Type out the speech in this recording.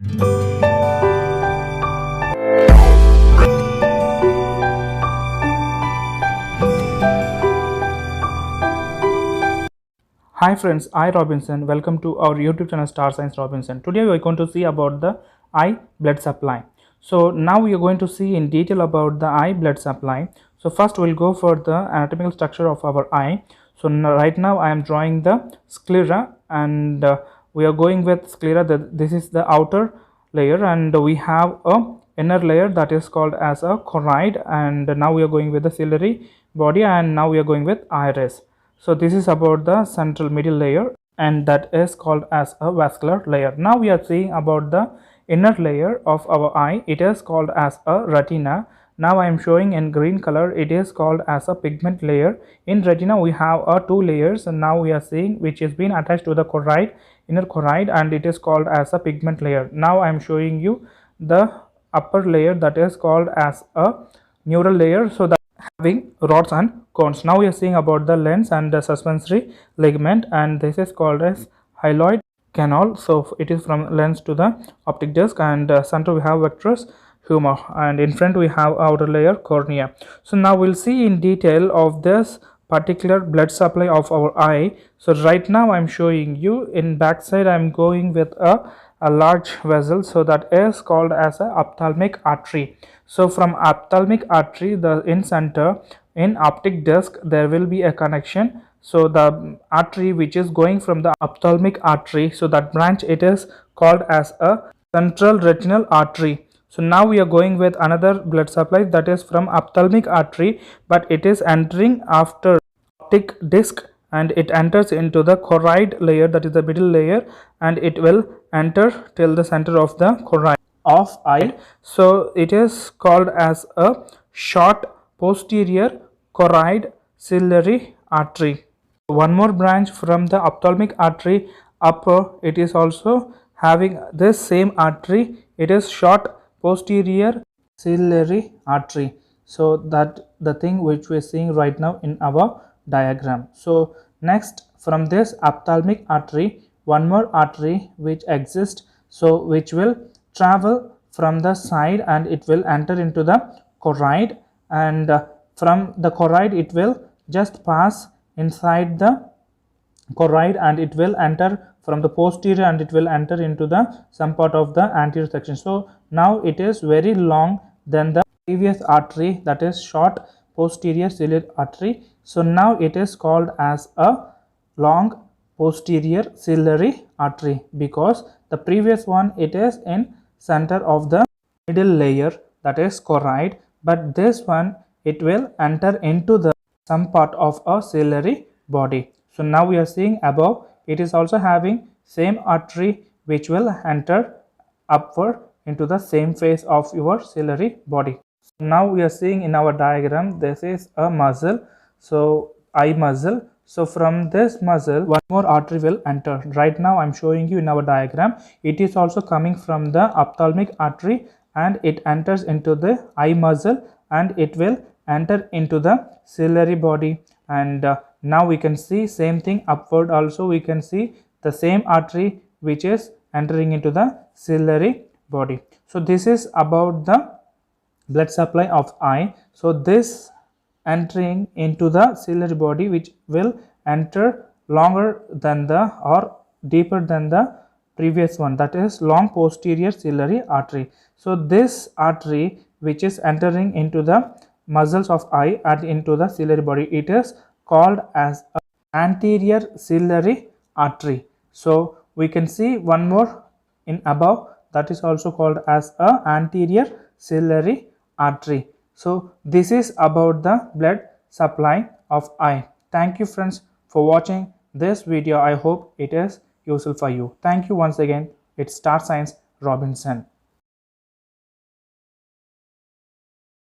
Hi friends, I Robinson. Welcome to our YouTube channel Star Science Robinson. Today we are going to see about the eye blood supply. So now we are going to see in detail about the eye blood supply. So first we'll go for the anatomical structure of our eye. So right now I am drawing the sclera, and we are going with sclera. This is the outer layer, and we have a inner layer that is called as a choroid, and now we are going with the ciliary body, and now we are going with iris. So this is about the central middle layer, and that is called as a vascular layer. Now we are seeing about the inner layer of our eye. It is called as a retina. Now I am showing in green color. It is called as a pigment layer. In retina we have two layers, and now we are seeing which is being attached to the choroid, inner choroid, and it is called as a pigment layer. Now I am showing you the upper layer, that is called as a neural layer. So that having rods and cones. Now we are seeing about the lens and the suspensory ligament, and this is called as hyaloid canal. So it is from lens to the optic disc, and center we have vitreous humor, and in front we have outer layer cornea. So now we'll see in detail of this particular blood supply of our eye. So right now I'm showing you in backside. I'm going with a large vessel, so that is called as a ophthalmic artery. So from ophthalmic artery, the in center in optic disc there will be a connection. So the artery which is going from the ophthalmic artery, so that branch, it is called as a central retinal artery. So now we are going with another blood supply that is from ophthalmic artery, but it is entering after optic disc, and it enters into the choroid layer, that is the middle layer, and it will enter till the center of the choroid of eye. So it is called as a short posterior choroid ciliary artery. One more branch from the ophthalmic artery upper, it is also having this same artery. It is short posterior ciliary artery. So that the thing which we are seeing right now in our diagram. So next, from this ophthalmic artery, one more artery which exists, so which will travel from the side, and it will enter into the choroid, and from the choroid it will just pass inside the choroid, and it will enter from the posterior, and it will enter into the some part of the anterior section. So now it is very long than the previous artery, that is short posterior ciliary artery. So now it is called as a long posterior ciliary artery, because the previous one, it is in center of the middle layer, that is choroid, but this one, it will enter into the some part of a ciliary body. So now we are seeing above, it is also having same artery which will enter upward into the same phase of your ciliary body. So now we are seeing in our diagram, this is a muscle, so eye muscle. So from this muscle, one more artery will enter. Right now I'm showing you in our diagram. It is also coming from the ophthalmic artery, and it enters into the eye muscle, and it will enter into the ciliary body. And now we can see same thing upward also, we can see the same artery which is entering into the ciliary body. So this is about the blood supply of eye. So this entering into the ciliary body, which will enter longer than the or deeper than the previous one, that is long posterior ciliary artery. So this artery which is entering into the muscles of eye and into the ciliary body, it is called as anterior ciliary artery. So we can see one more in above, that is also called as a anterior ciliary artery. So this is about the blood supply of eye. Thank you friends for watching this video. I hope it is useful for you. Thank you once again. It's Star Science Robinson.